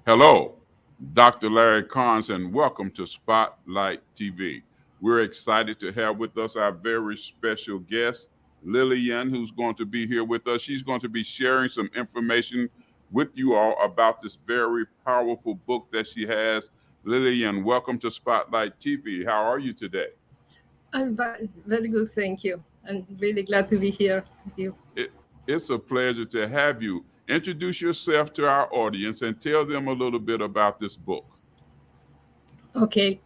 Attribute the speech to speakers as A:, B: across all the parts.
A: Hello, Dr. Larry Carnes, and welcome to Spotlight TV. We're excited to have with us our very special guest, Lilian, who's going to be here with us. She's going to be sharing some information with you all about this very powerful book that she has. Lilian, welcome to Spotlight TV. How are you today?
B: I'm very good, thank you. I'm really glad to be here with you.
A: It, it's a pleasure to have you. Introduce yourself to our audience and tell them a little bit about this book.
B: Okay,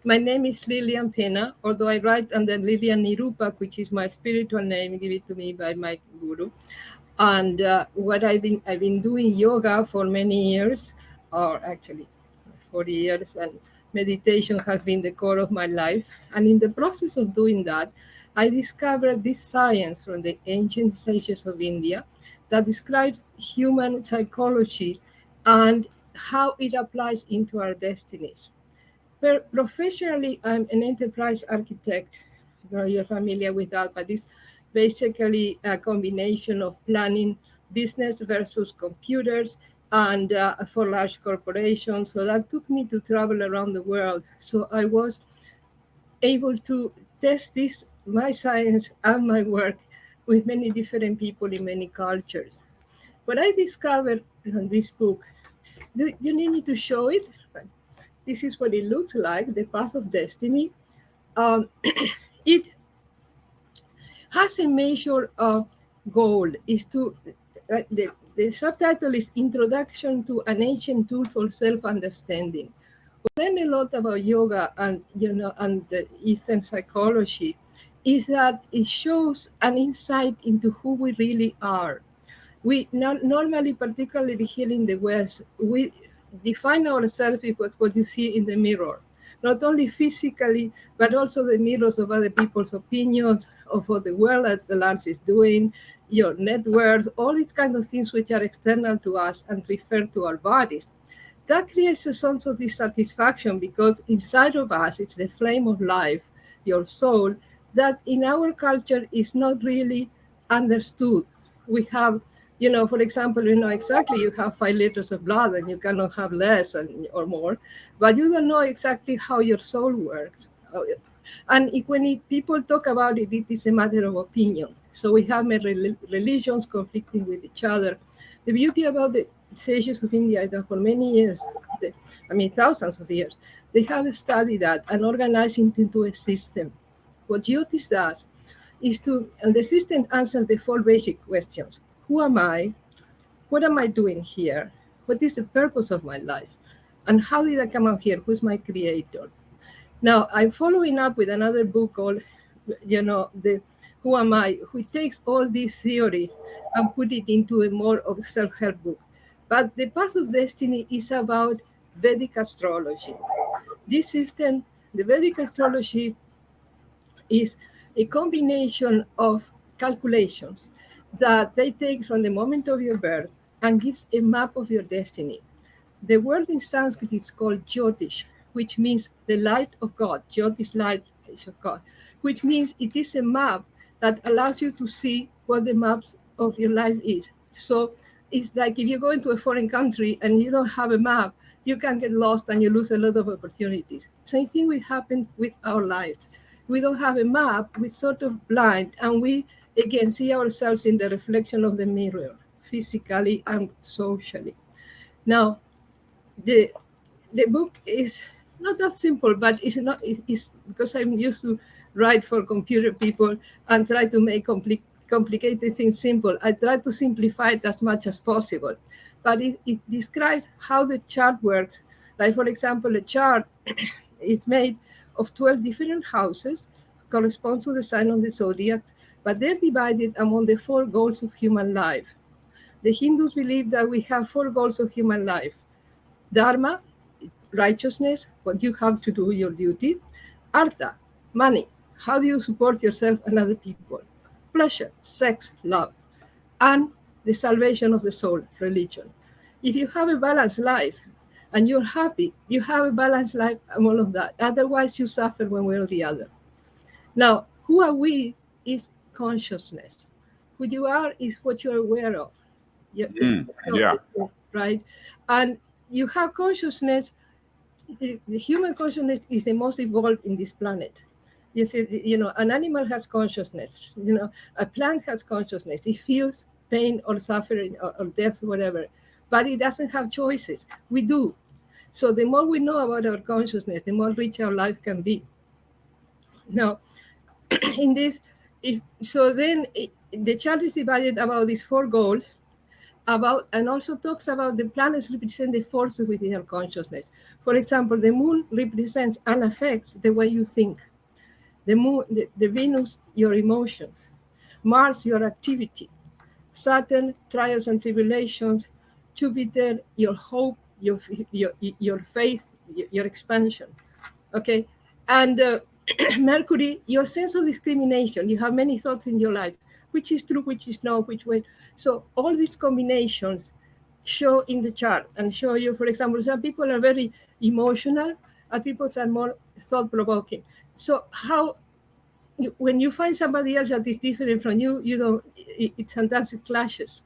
B: my name is Lilian Pena, although I write under Lilian Nirupa, which is my spiritual name given to me by my guru. And what I've been doing yoga for many years, or actually 40 years, and meditation has been the core of my life. And in the process of doing that, I discovered this science from the ancient sages of India that describes human psychology and how it applies into our destinies. Professionally, I'm an enterprise architect. You're familiar with that, but it's basically a combination of planning business versus computers and for large corporations. So that took me to travel around the world. So I was able to test this, my science and my work, with many different people in many cultures. What I discovered in this book, you need me to show it? This is what it looks like, the path of destiny. Um, it has a major goal is to the subtitle is Introduction to an Ancient Tool for Self-Understanding. We learn a lot about yoga and and the Eastern psychology is that it shows an insight into who we really are. We not normally, particularly here in the West, we define ourselves with what you see in the mirror, not only physically, but also the mirrors of other people's opinions, of what the world at large is doing, your net worth, all these kind of things which are external to us and refer to our bodies. That creates a sense of dissatisfaction because inside of us it's the flame of life, your soul, that in our culture is not really understood. We have, for example, exactly you have 5 liters of blood and you cannot have less or more, but you don't know exactly how your soul works. And people talk about it, it is a matter of opinion. So we have religions conflicting with each other. The beauty about the sages of India is that for many years, thousands of years, they have studied that and organized it into a system. What Jyotish does is and the system answers the four basic questions. Who am I? What am I doing here? What is the purpose of my life? And how did I come out here? Who's my creator? Now, I'm following up with another book called, the Who Am I, who takes all these theories and put it into a more of self-help book. But the Path of Destiny is about Vedic astrology. This system, the Vedic astrology, is a combination of calculations that they take from the moment of your birth and gives a map of your destiny. The word in Sanskrit is called Jyotish, which means the light of God. Jyotish, light is of God, which means it is a map that allows you to see what the maps of your life is. So it's like if you go into a foreign country and you don't have a map, you can get lost and you lose a lot of opportunities. Same thing will happen with our lives. We don't have a map, we're sort of blind, and we again see ourselves in the reflection of the mirror, physically and socially. Now, the book is not that simple, but it's not. It's because I'm used to write for computer people and try to make complicated things simple. I try to simplify it as much as possible, but it describes how the chart works. Like, for example, a chart is made of 12 different houses, corresponds to the sign of the zodiac, but they're divided among the four goals of human life. The Hindus believe that we have four goals of human life: dharma, righteousness, what you have to do, your duty; artha, money, how do you support yourself and other people; pleasure, sex, love; and the salvation of the soul, religion. If you have a balanced life and you're happy, you have a balanced life and all of that. Otherwise, you suffer one way or the other. Now, who are we is consciousness. Who you are is what you're aware of. Yeah,
A: Yeah.
B: right? And you have consciousness. The human consciousness is the most evolved in this planet. You see, an animal has consciousness. A plant has consciousness. It feels pain or suffering or death, whatever, but it doesn't have choices. We do. So the more we know about our consciousness, the more rich our life can be. Now, in this, the chart is divided about these four goals, and also talks about the planets represent the forces within our consciousness. For example, the moon represents and affects the way you think. The moon, the Venus, your emotions. Mars, your activity. Saturn, trials and tribulations. Jupiter, your hope, your faith, your expansion. Okay, and Mercury, your sense of discrimination. You have many thoughts in your life, which is true, which is not, which way. So all these combinations show in the chart and show you, for example, some people are very emotional and people are more thought-provoking. So when you find somebody else that is different from you, it sometimes it clashes.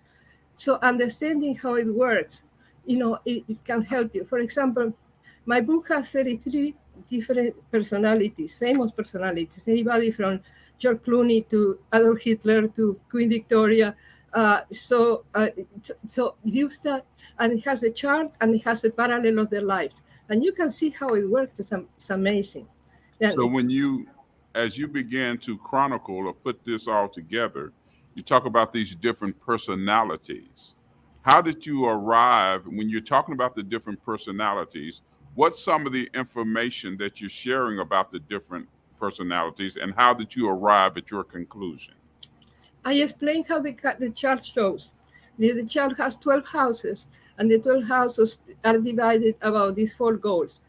B: So understanding how it works, it can help you. For example, my book has 33 different personalities, famous personalities, anybody from George Clooney to Adolf Hitler to Queen Victoria. So you start, and it has a chart and it has a parallel of their lives. And you can see how it works. It's amazing.
A: So
B: And
A: as you began to chronicle or put this all together, you talk about these different personalities. How did you arrive, when you're talking about the different personalities, what's some of the information that you're sharing about the different personalities, and how did you arrive at your conclusion?
B: I explained how the chart shows. The chart has 12 houses, and the 12 houses are divided about these four goals.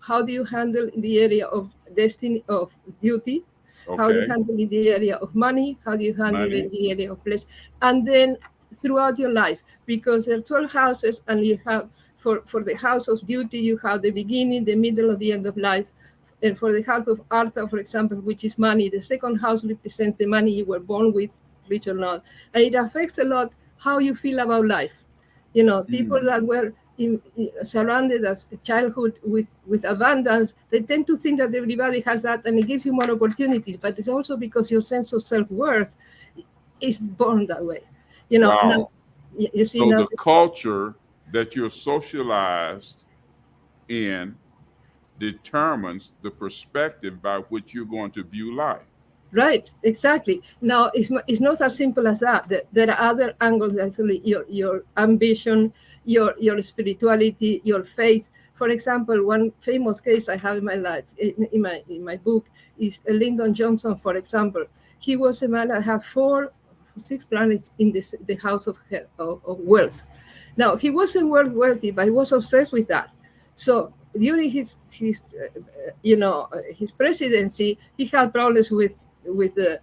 B: How do you handle in the area of destiny, of duty? How do you
A: Okay.
B: handle in the area of money? How do you handle
A: Money.
B: in the area of pleasure? And then throughout your life, because there are 12 houses, and you have, for the house of duty, you have the beginning, the middle, of the end of life. And for the house of Artha, for example, which is money, the second house represents the money you were born with, rich or not. And it affects a lot how you feel about life. People that were surrounded as a childhood with abundance, they tend to think that everybody has that, and it gives you more opportunities. But it's also because your sense of self-worth is born that way. Now,
A: Wow.
B: you see
A: So
B: now.
A: the culture that you're socialized in determines the perspective by which you're going to view life.
B: Right, exactly. Now, it's not as simple as that. There are other angles, actually, your ambition, your spirituality, your faith. For example, one famous case I have in my life, in my book, is Lyndon Johnson, for example. He was a man that had 6 planets in the house of wealth. Now, he wasn't wealthy, but he was obsessed with that. So during his presidency, he had problems with the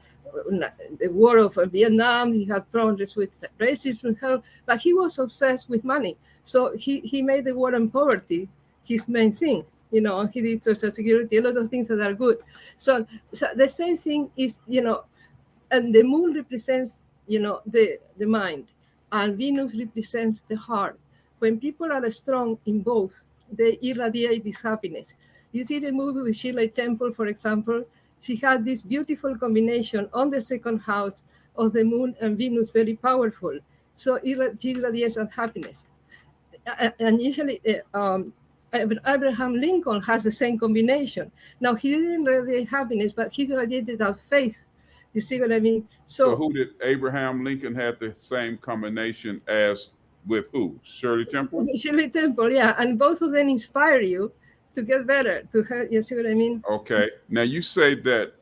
B: war of Vietnam. He had problems with racism, but he was obsessed with money. So he made the war on poverty his main thing. He did social security, a lot of things that are good. So the same thing is, and the moon represents, the mind, and Venus represents the heart. When people are strong in both, they irradiate this happiness. You see the movie with Shirley Temple, for example. She had this beautiful combination on the second house of the moon and Venus, very powerful. So she irradiates that happiness. And usually, Abraham Lincoln has the same combination. Now, he didn't radiate happiness, but he radiated that faith. You see what I mean?
A: So
B: So
A: who did Abraham Lincoln had the same combination as with who? Shirley Temple?
B: Shirley Temple, yeah, and both of them inspire you to get better. You see what I mean?
A: Okay. Now you say that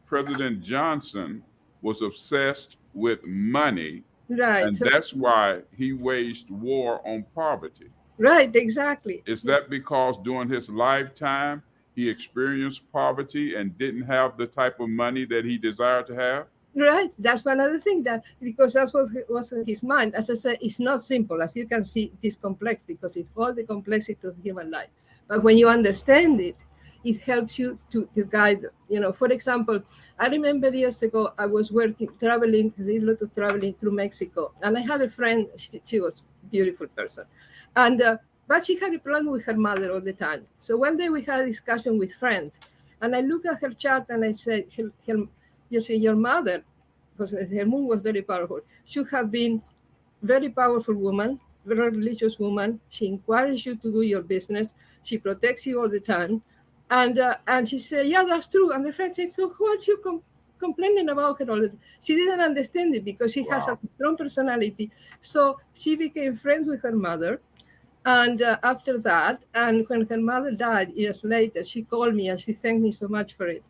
A: President Johnson was obsessed with money,
B: Right.
A: and
B: So,
A: that's why he waged war on poverty.
B: right. Exactly.
A: Is that because during his lifetime he experienced poverty and didn't have the type of money that he desired to have?
B: Right. That's one other thing, that because that's what was in his mind. As I said, it's not simple. As you can see, it's complex because it's all the complexity of human life. But when you understand it, it helps you to guide. For example, I remember years ago I was traveling, I did a lot of traveling through Mexico, and I had a friend. She was a beautiful person, and But she had a problem with her mother all the time. So one day we had a discussion with friends, and I look at her chart and I said, you see, your mother, because her moon was very powerful, should have been very powerful woman, very religious woman. She encourages you to do your business. She protects you all the time. And she said, yeah, that's true. And the friend said, so what you complaining about her all the time? She didn't understand it because she has a
A: Wow.
B: strong personality. So she became friends with her mother. And after that, and when her mother died years later, she called me and she thanked me so much for it.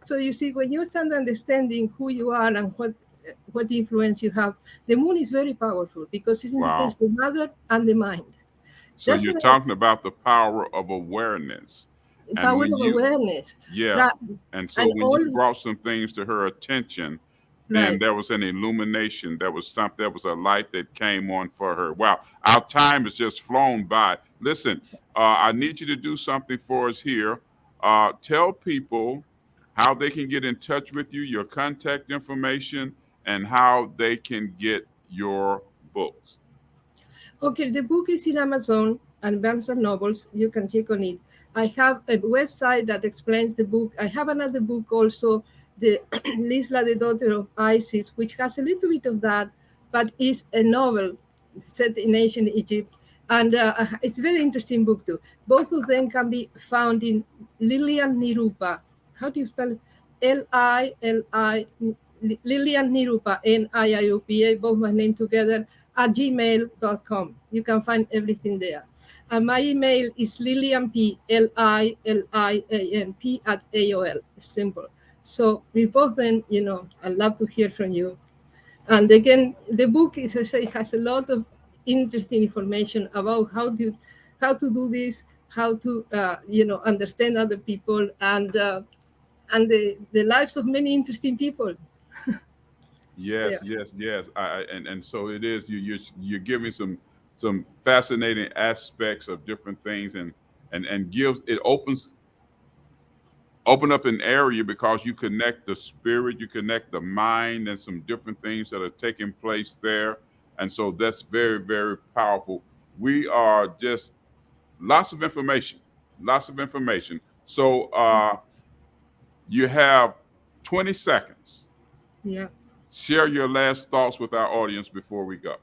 B: So you see, when you start understanding who you are and what influence you have, the moon is very powerful because it
A: Wow.
B: indicates the mother and the mind.
A: So
B: That's
A: you're
B: the
A: talking about the power of awareness. And
B: power
A: when
B: of
A: you,
B: awareness.
A: yeah.
B: Right.
A: And so
B: And
A: when
B: all
A: you brought some things to her attention, then
B: right.
A: there was an illumination. There was something, there was a light that came on for her. Wow. Our time has just flown by. Listen, I need you to do something for us here. Tell people how they can get in touch with you, your contact information, and how they can get your books.
B: Okay, the book is in Amazon and Barnes and Nobles. You can check on it. I have a website that explains the book. I have another book also, the Lizla, the daughter of Isis, which has a little bit of that, but is a novel set in ancient Egypt. And it's a very interesting book too. Both of them can be found in Lilian Nirupa. How do you spell it? Lili, Lilian Nirupa, Nirupa, both my name together, at gmail.com. You can find everything there. And my email is lilianp, Lilianp at AOL. It's simple. So we both then, I'd love to hear from you. And again, the book, as I say, has a lot of interesting information about how to do this, how to understand other people, and the lives of many interesting people.
A: Yes,
B: Yeah.
A: yes, yes. And so it is. You're giving some fascinating aspects of different things, and gives it open up an area because you connect the spirit, you connect the mind, and some different things that are taking place there. And so that's very, very powerful. We are just lots of information, lots of information. So you have 20 seconds.
B: Yeah.
A: Share your last thoughts with our audience before we go.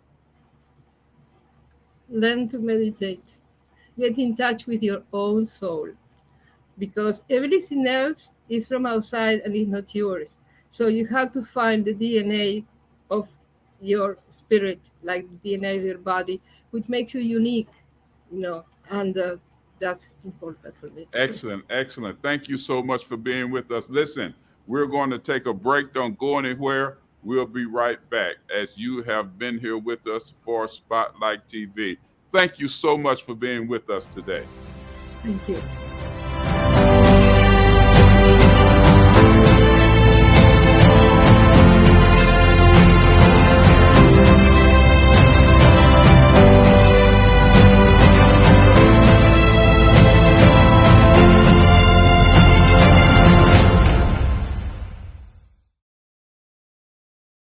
B: Learn to meditate. Get in touch with your own soul because everything else is from outside and is not yours. So you have to find the DNA of your spirit, like the DNA of your body, which makes you unique, and that's important for me.
A: Excellent, excellent. Thank you so much for being with us. Listen, we're going to take a break. Don't go anywhere. We'll be right back as you have been here with us for Spotlight TV. Thank you so much for being with us today.
B: Thank you.